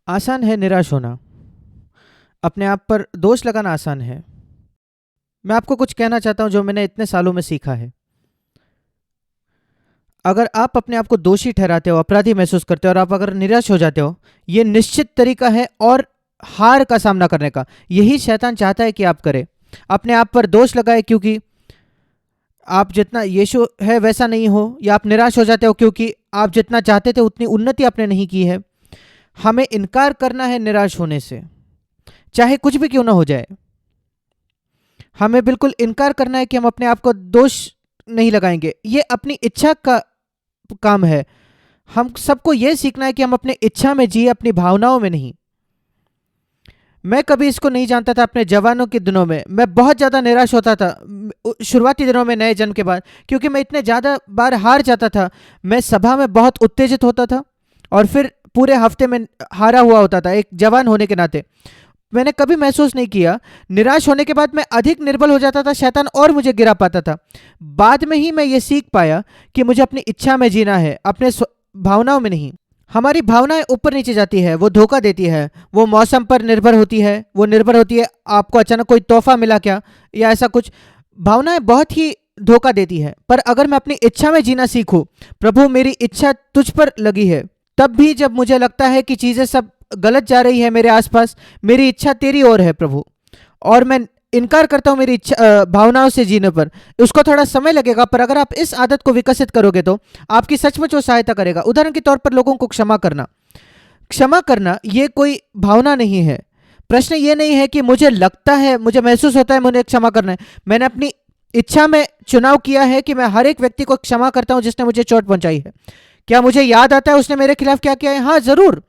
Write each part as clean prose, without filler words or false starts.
आसान है निराश होना, अपने आप पर दोष लगाना आसान है। मैं आपको कुछ कहना चाहता हूं जो मैंने इतने सालों में सीखा है। अगर आप अपने आप को दोषी ठहराते हो, अपराधी महसूस करते हो और आप अगर निराश हो जाते हो, ये निश्चित तरीका है और हार का सामना करने का। यही शैतान चाहता है कि आप करें, अपने आप पर दोष लगाए, क्योंकि आप जितना यीशु है वैसा नहीं हो, या आप निराश हो जाते हो क्योंकि आप जितना चाहते थे उतनी उन्नति आपने नहीं की है। हमें इनकार करना है निराश होने से, चाहे कुछ भी क्यों ना हो जाए। हमें बिल्कुल इनकार करना है कि हम अपने आप को दोष नहीं लगाएंगे। ये अपनी इच्छा का काम है। हम सबको यह सीखना है कि हम अपने इच्छा में जिए, अपनी भावनाओं में नहीं। मैं कभी इसको नहीं जानता था। अपने जवानों के दिनों में मैं बहुत ज़्यादा निराश होता था, शुरुआती दिनों में नए जन्म के बाद, क्योंकि मैं इतने ज़्यादा बार हार जाता था। मैं सभा में बहुत उत्तेजित होता था और फिर पूरे हफ्ते में हारा हुआ होता था। एक जवान होने के नाते मैंने कभी महसूस नहीं किया। निराश होने के बाद मैं अधिक निर्बल हो जाता था, शैतान और मुझे गिरा पाता था। बाद में ही मैं ये सीख पाया कि मुझे अपनी इच्छा में जीना है, अपने भावनाओं में नहीं। हमारी भावनाएं ऊपर नीचे जाती है, वो धोखा देती है, वो मौसम पर निर्भर होती है, वो निर्भर होती है आपको अचानक कोई तोहफा मिला क्या, या ऐसा कुछ। भावनाएं बहुत ही धोखा देती है। पर अगर मैं अपनी इच्छा में जीना सीखूं, प्रभु मेरी इच्छा तुझ पर लगी है, तब भी जब मुझे लगता है कि चीज़ें सब गलत जा रही है मेरे आसपास, मेरी इच्छा तेरी ओर है प्रभु, और मैं इनकार करता हूं मेरी इच्छा भावनाओं से जीने पर। उसको थोड़ा समय लगेगा, पर अगर आप इस आदत को विकसित करोगे तो आपकी सचमुच वो सहायता करेगा। उदाहरण के तौर पर लोगों को क्षमा करना। क्षमा करना ये कोई भावना नहीं है। प्रश्न ये नहीं है कि मुझे लगता है, मुझे महसूस होता है मुझे क्षमा करना है। मैंने अपनी इच्छा में चुनाव किया है कि मैं हर एक व्यक्ति को क्षमा करता हूं जिसने मुझे चोट पहुंचाई है। क्या मुझे याद आता है उसने मेरे खिलाफ क्या किया है? हाँ, जरूर।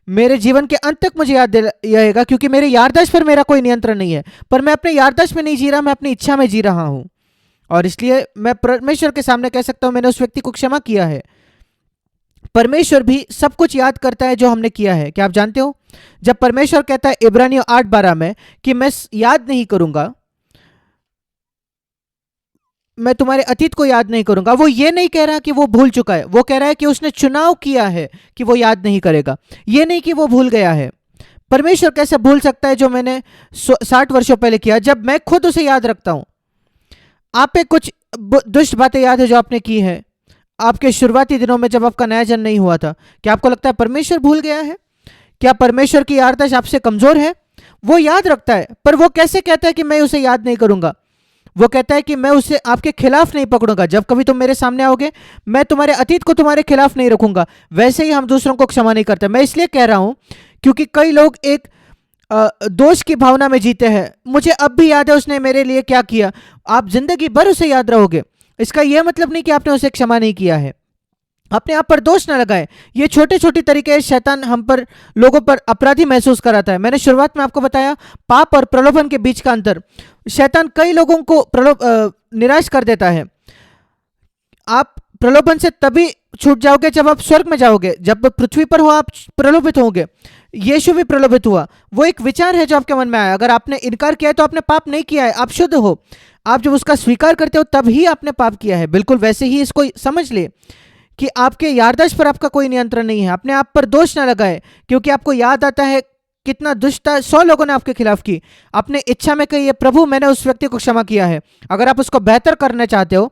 मेरे जीवन के अंत तक मुझे याद रहेगा, क्योंकि मेरे याददाश्त पर मेरा कोई नियंत्रण नहीं है। पर मैं अपने याददाश्त में नहीं जी रहा, मैं अपनी इच्छा में जी रहा हूं। और इसलिए मैं परमेश्वर के सामने कह सकता हूं मैंने उस व्यक्ति को क्षमा किया है। परमेश्वर भी सब कुछ याद करता है जो हमने किया है। क्या आप जानते हो, जब परमेश्वर कहता है इब्रानियों 8:12 में कि मैं याद नहीं करूंगा, मैं तुम्हारे अतीत को याद नहीं करूंगा, वो ये नहीं कह रहा कि वो भूल चुका है। वो कह रहा है कि उसने चुनाव किया है कि वो याद नहीं करेगा, ये नहीं कि वो भूल गया है। परमेश्वर कैसे भूल सकता है जो मैंने 60 वर्षों पहले किया, जब मैं खुद उसे याद रखता हूं। आप पे कुछ दुष्ट बातें याद है जो आपने की है आपके शुरुआती दिनों में, जब आपका नया जन्म नहीं हुआ था। क्या आपको लगता है परमेश्वर भूल गया है? क्या परमेश्वर की याददाश्त आपसे कमजोर है? वो याद रखता है, पर वो कैसे कहता है कि मैं उसे याद नहीं करूंगा? वो कहता है कि मैं उसे आपके खिलाफ नहीं पकड़ूंगा। जब कभी तुम मेरे सामने आओगे, मैं तुम्हारे अतीत को तुम्हारे खिलाफ नहीं रखूंगा। वैसे ही हम दूसरों को क्षमा नहीं करते। मैं इसलिए कह रहा हूं क्योंकि कई लोग एक दोष की भावना में जीते हैं। मुझे अब भी याद है उसने मेरे लिए क्या किया। आप जिंदगी भर उसे याद रहोगे। इसका यह मतलब नहीं कि आपने उसे क्षमा नहीं किया है। अपने आप पर दोष ना लगाएं। ये छोटे छोटे तरीके शैतान हम पर, लोगों पर अपराधी महसूस कराता है। मैंने शुरुआत में आपको बताया पाप और प्रलोभन के बीच का अंतर। शैतान कई लोगों को निराश कर देता है। आप प्रलोभन से तभी छूट जाओगे जब आप स्वर्ग में जाओगे। जब पृथ्वी पर हो आप प्रलोभित होंगे। यीशु भी प्रलोभित हुआ। वो एक विचार है जो आपके मन में आया। अगर आपने इनकार किया है तो आपने पाप नहीं किया है, आप शुद्ध हो। आप जब उसका स्वीकार करते हो तब ही आपने पाप किया है। बिल्कुल वैसे ही इसको समझ ले कि आपके याददाश्त पर आपका कोई नियंत्रण नहीं है। अपने आप पर दोष ना लगाए, क्योंकि आपको याद आता है कितना दुष्टता 100 लोगों ने आपके खिलाफ की। अपने इच्छा में कहिए प्रभु मैंने उस व्यक्ति को क्षमा किया है। अगर आप उसको बेहतर करना चाहते हो,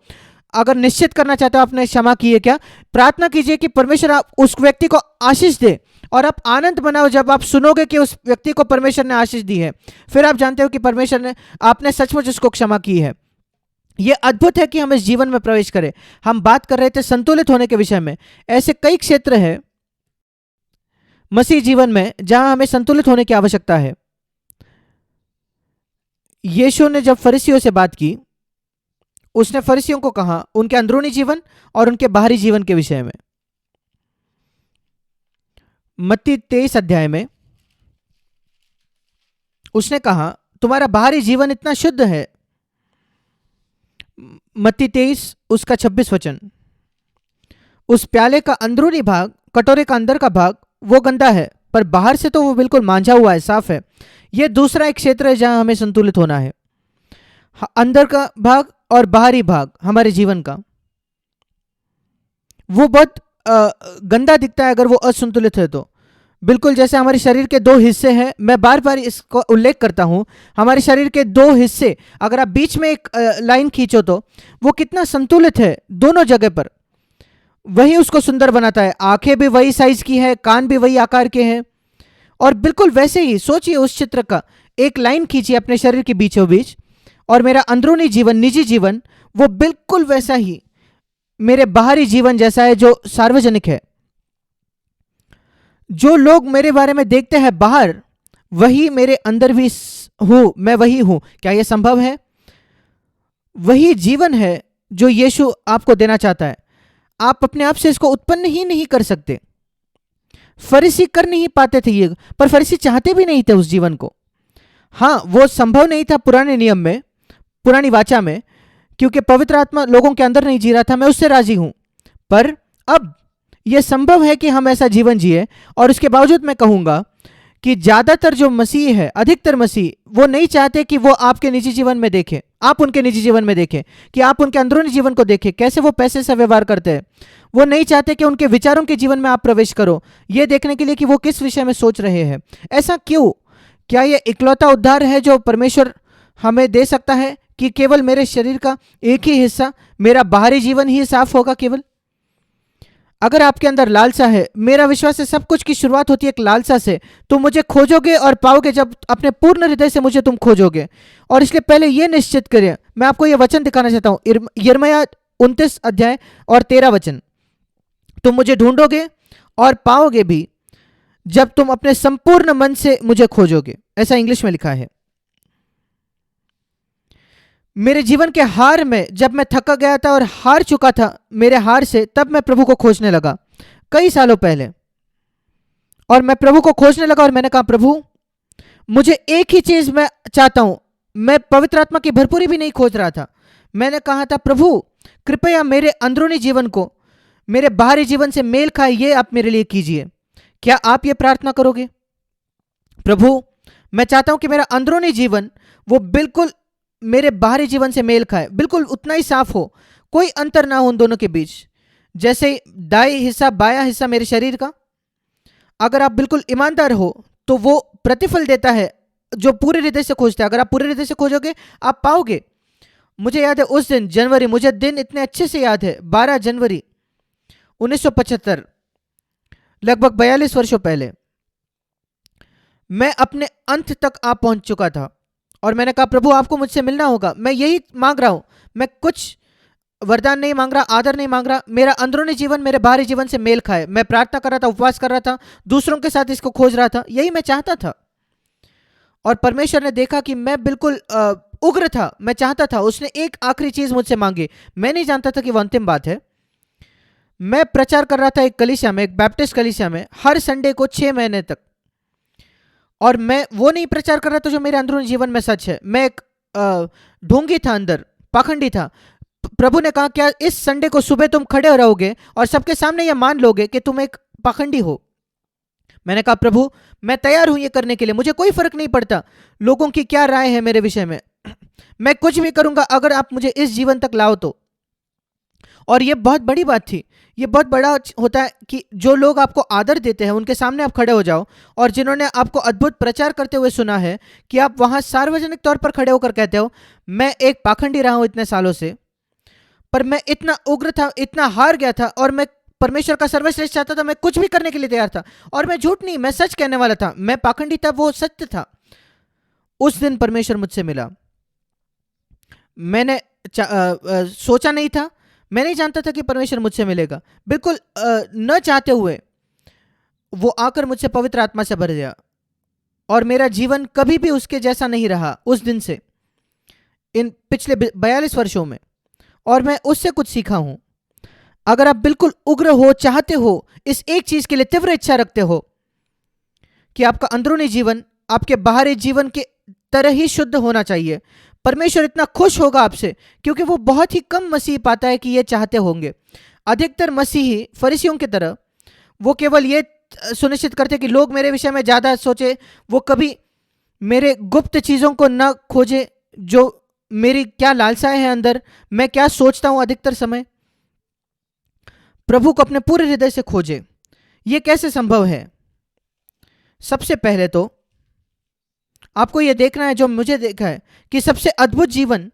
अगर निश्चित करना चाहते हो आपने क्षमा की है क्या, प्रार्थना कीजिए कि परमेश्वर आप उस व्यक्ति को आशीष दे। और आप आनंद मनाओ जब आप सुनोगे कि उस व्यक्ति को परमेश्वर ने आशीष दी है। फिर आप जानते हो कि परमेश्वर ने, आपने सचमुच उसको क्षमा की है। यह अद्भुत है कि हम इस जीवन में प्रवेश करें। हम बात कर रहे थे संतुलित होने के विषय में। ऐसे कई क्षेत्र हैं मसीह जीवन में जहां हमें संतुलित होने की आवश्यकता है। यीशु ने जब फरीसियों से बात की, उसने फरीसियों को कहा उनके अंदरूनी जीवन और उनके बाहरी जीवन के विषय में। मत्ती 23 अध्याय में उसने कहा तुम्हारा बाहरी जीवन इतना शुद्ध है। मत्ती 23 उसका 26 वचन, उस प्याले का अंदरूनी भाग, कटोरे का अंदर का भाग वो गंदा है, पर बाहर से तो वो बिल्कुल मांझा हुआ है, साफ है। यह दूसरा एक क्षेत्र है जहां हमें संतुलित होना है। अंदर का भाग और बाहरी भाग हमारे जीवन का, वो बहुत गंदा दिखता है अगर वो असंतुलित है तो। बिल्कुल जैसे हमारे शरीर के दो हिस्से हैं, मैं बार बार इसको उल्लेख करता हूं, हमारे शरीर के दो हिस्से, अगर आप बीच में एक लाइन खींचो तो वो कितना संतुलित है दोनों जगह पर, वही उसको सुंदर बनाता है। आंखें भी वही साइज की है, कान भी वही आकार के हैं, और बिल्कुल वैसे ही सोचिए उस चित्र का, एक लाइन खींचिए अपने शरीर के बीचों बीच, और मेरा अंदरूनी जीवन, निजी जीवन, वो बिल्कुल वैसा ही मेरे बाहरी जीवन जैसा है जो सार्वजनिक है। जो लोग मेरे बारे में देखते हैं बाहर, वही मेरे अंदर भी हूं, मैं वही हूं। क्या यह संभव है? वही जीवन है जो यीशु आपको देना चाहता है। आप अपने आप से इसको उत्पन्न ही नहीं कर सकते। फरीसी कर नहीं पाते थे ये, पर फरीसी चाहते भी नहीं थे उस जीवन को। हाँ, वो संभव नहीं था पुराने नियम में, पुरानी वाचा में, क्योंकि पवित्र आत्मा लोगों के अंदर नहीं जी रहा था। मैं उससे राजी हूं, पर अब यह संभव है कि हम ऐसा जीवन जिए। और उसके बावजूद मैं कहूंगा कि ज्यादातर जो मसीह है, अधिकतर मसीह, वो नहीं चाहते कि वो आपके निजी जीवन में देखें, आप उनके निजी जीवन में देखें, कि आप उनके अंदरूनी जीवन को देखें, कैसे वो पैसे से व्यवहार करते हैं। वो नहीं चाहते कि उनके विचारों के जीवन में आप प्रवेश करो, ये देखने के लिए कि वो किस विषय में सोच रहे हैं। ऐसा क्यों? क्या ये इकलौता उद्धार है जो परमेश्वर हमें दे सकता है कि केवल मेरे शरीर का एक ही हिस्सा, मेरा बाहरी जीवन ही साफ होगा केवल? अगर आपके अंदर लालसा है, मेरा विश्वास है सब कुछ की शुरुआत होती है एक लालसा से। तुम मुझे खोजोगे और पाओगे जब अपने पूर्ण हृदय से मुझे तुम खोजोगे। और इसलिए पहले यह निश्चित करें, मैं आपको यह वचन दिखाना चाहता हूं, यिर्मयाह 29 अध्याय और 13 वचन, तुम मुझे ढूंढोगे और पाओगे भी जब तुम अपने संपूर्ण मन से मुझे खोजोगे। ऐसा इंग्लिश में लिखा है। मेरे जीवन के हार में जब मैं थका गया था और हार चुका था मेरे हार से, तब मैं प्रभु को खोजने लगा कई सालों पहले। और मैं प्रभु को खोजने लगा और मैंने कहा, प्रभु मुझे एक ही चीज मैं चाहता हूं। मैं पवित्र आत्मा की भरपूरी भी नहीं खोज रहा था। मैंने कहा था, प्रभु कृपया मेरे अंदरूनी जीवन को मेरे बाहरी जीवन से मेल खाए, ये आप मेरे लिए कीजिए। क्या आप ये प्रार्थना करोगे? प्रभु मैं चाहता हूं कि मेरा अंदरूनी जीवन वो बिल्कुल मेरे बाहरी जीवन से मेल खाए, बिल्कुल उतना ही साफ हो, कोई अंतर ना हो उन दोनों के बीच। जैसे दाएं हिस्सा बायां हिस्सा मेरे शरीर का, अगर आप बिल्कुल ईमानदार हो तो वो प्रतिफल देता है जो पूरे हृदय से खोजता है। अगर आप पूरे हृदय से खोजोगे आप पाओगे। मुझे याद है उस दिन जनवरी, मुझे दिन इतने अच्छे से याद है, 12 जनवरी 1975, लगभग 42 वर्षों पहले, मैं अपने अंत तक आ पहुंच चुका था। और मैंने कहा, प्रभु आपको मुझसे मिलना होगा, मैं यही मांग रहा हूं। मैं कुछ वरदान नहीं मांग रहा, आदर नहीं मांग रहा, मेरा अंदरूनी जीवन मेरे बाहरी जीवन से मेल खाए। मैं प्रार्थना कर रहा था, उपवास कर रहा था, दूसरों के साथ इसको खोज रहा था, यही मैं चाहता था। और परमेश्वर ने देखा कि मैं बिल्कुल उग्र था, मैं चाहता था। उसने एक आखिरी चीज मुझसे मांगी, मैं नहीं जानता था कि वो अंतिम बात है। मैं प्रचार कर रहा था एक कलीसिया में, एक बैप्टिस्ट कलीसिया में, हर संडे को 6 महीने तक। और मैं वो नहीं प्रचार कर रहा था जो मेरे अंदरूनी जीवन में सच है। मैं एक ढोंगी था, अंदर पाखंडी था। प्रभु ने कहा, क्या इस संडे को सुबह तुम खड़े रहोगे और सबके सामने यह मान लोगे कि तुम एक पाखंडी हो? मैंने कहा, प्रभु मैं तैयार हूं ये करने के लिए, मुझे कोई फर्क नहीं पड़ता लोगों की क्या राय है मेरे विषय में। मैं कुछ भी करूंगा अगर आप मुझे इस जीवन तक लाओ तो। और ये बहुत बड़ी बात थी। ये बहुत बड़ा होता है कि जो लोग आपको आदर देते हैं उनके सामने आप खड़े हो जाओ, और जिन्होंने आपको अद्भुत प्रचार करते हुए सुना है कि आप वहां सार्वजनिक तौर पर खड़े होकर कहते हो, मैं एक पाखंडी रहा हूं इतने सालों से, पर मैं इतना उग्र था, इतना हार गया था, और मैं परमेश्वर का सर्वश्रेष्ठ चाहता था, मैं कुछ भी करने के लिए तैयार था। और मैं झूठ नहीं, मैं सच कहने वाला था। मैं पाखंडी था, वो सत्य था। उस दिन परमेश्वर मुझसे मिला। मैंने सोचा नहीं था, मैं नहीं जानता था कि परमेश्वर मुझसे मिलेगा। बिल्कुल न चाहते हुए वो आकर मुझसे पवित्र आत्मा से भर गया, और मेरा जीवन कभी भी उसके जैसा नहीं रहा उस दिन से, इन पिछले 42 वर्षों में। और मैं उससे कुछ सीखा हूं। अगर आप बिल्कुल उग्र हो, चाहते हो, इस एक चीज के लिए तीव्र इच्छा रखते हो कि आपका अंदरूनी जीवन आपके बाहरी जीवन के तरह ही शुद्ध होना चाहिए, परमेश्वर इतना खुश होगा आपसे, क्योंकि वो बहुत ही कम मसीह पाता है कि ये चाहते होंगे। अधिकतर मसीही फरीसियों की तरह वो केवल ये सुनिश्चित करते कि लोग मेरे विषय में ज़्यादा सोचे, वो कभी मेरे गुप्त चीज़ों को न खोजे, जो मेरी क्या लालसाएं हैं अंदर, मैं क्या सोचता हूं। अधिकतर समय प्रभु को अपने पूरे हृदय से खोजे। ये कैसे संभव है? सबसे पहले तो आपको यह देखना है, जो मुझे देखा है, कि सबसे अद्भुत जीवन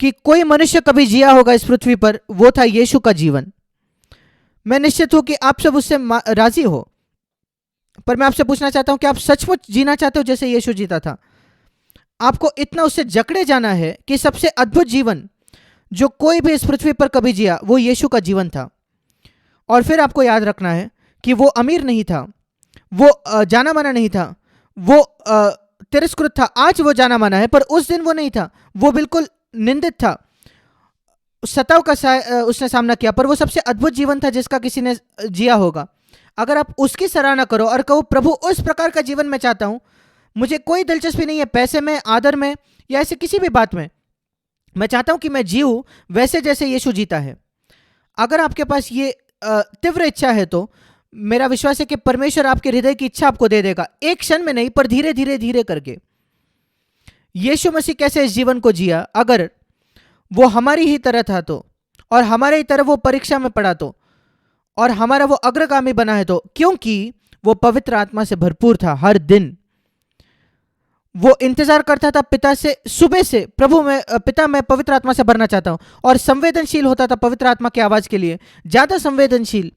कि कोई मनुष्य कभी जिया होगा इस पृथ्वी पर, वो था यीशु का जीवन। मैं निश्चित हूं कि आप सब उससे राजी हो, पर मैं आपसे पूछना चाहता हूं कि आप सचमुच जीना चाहते हो जैसे यीशु जीता था? आपको इतना उससे जकड़े जाना है कि सबसे अद्भुत जीवन जो कोई भी इस पृथ्वी पर कभी जिया वो यीशु का जीवन था। और फिर आपको याद रखना है कि वो अमीर नहीं था, वो जाना माना नहीं था, वो तिरस्कृत था। आज वो जाना माना है, पर उस दिन वो नहीं था, वो बिल्कुल निंदित था, सताव का उसने सामना किया, पर वो सबसे अद्भुत जीवन था जिसका किसी ने जिया होगा। अगर आप उसकी सराहना करो और कहो प्रभु उस प्रकार का जीवन मैं चाहता हूं, मुझे कोई दिलचस्पी नहीं है पैसे में, आदर में, या ऐसे किसी भी बात में, मैं चाहता हूं कि मैं जीऊं वैसे जैसे यीशु जीता है। अगर आपके पास ये तीव्र इच्छा है तो मेरा विश्वास है कि परमेश्वर आपके हृदय की इच्छा आपको दे देगा, एक क्षण में नहीं, पर धीरे धीरे धीरे करके। यीशु मसीह कैसे इस जीवन को जिया, अगर वो हमारी ही तरह था तो, और हमारे ही तरह वो परीक्षा में पड़ा तो, और हमारा वो अग्रगामी बना है तो, क्योंकि वो पवित्र आत्मा से भरपूर था। हर दिन वो इंतजार करता था पिता से, सुबह से, प्रभु मैं पिता मैं पवित्र आत्मा से भरना चाहता हूं, और संवेदनशील होता था पवित्र आत्मा की आवाज के लिए, ज्यादा संवेदनशील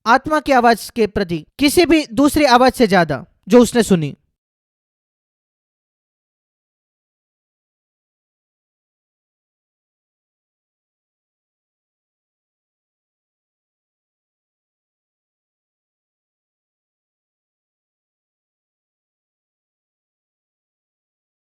आत्मा की आवाज के प्रति, किसी भी दूसरी आवाज से ज्यादा जो उसने सुनी।